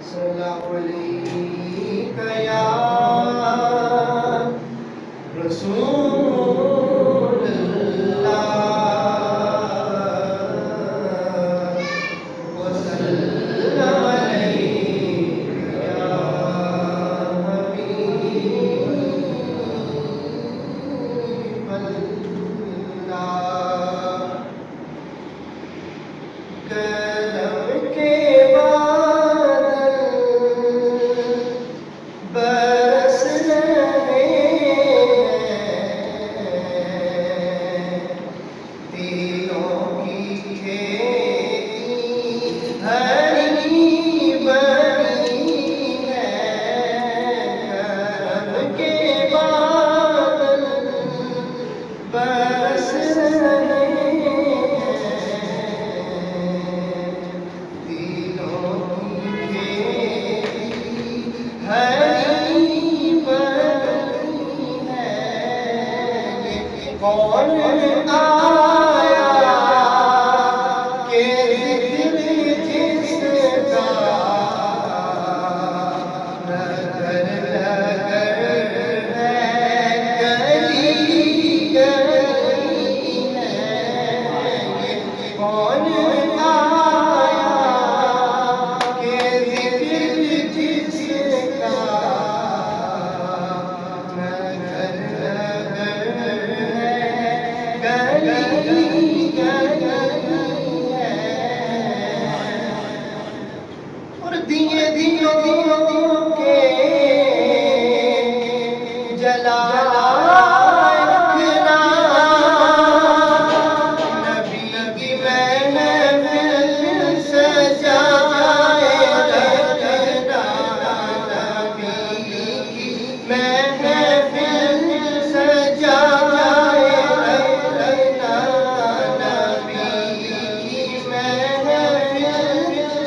सल्लल्लाहु अलैका या रसूलल्लाह व सल्लल्लाहु अलैका या हबीबल्लाह। कलम के बरस रहे हैं, तीरों की खेती हरी भरी है। करम के बादल बरस रहे हैं, तीरों की खेती हरी भरी है। कौन आया के जिक्र जिसका नगर नगर है, गली गली है। कौन आया के जिक्र जिसका नगर नगर है, गली गली है। और दिए दियों के जला रखना, नबी की महफिल सजाए रखना, नबी की महफिल सजाए रखना, नबी की महफिल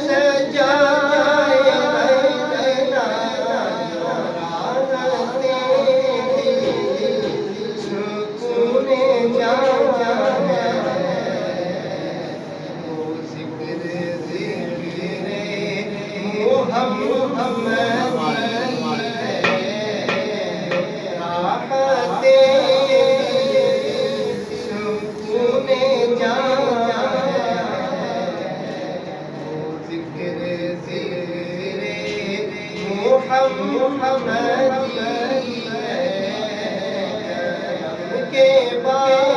सजाए रखना। राहते दिल सुकूने जान है, वो ज़िक्र ज़िक्र मुहम्मदी है। राहते दिल सुकूने जान है, वो ज़िक्र ज़िक्र मुहम्मदी है। के बाद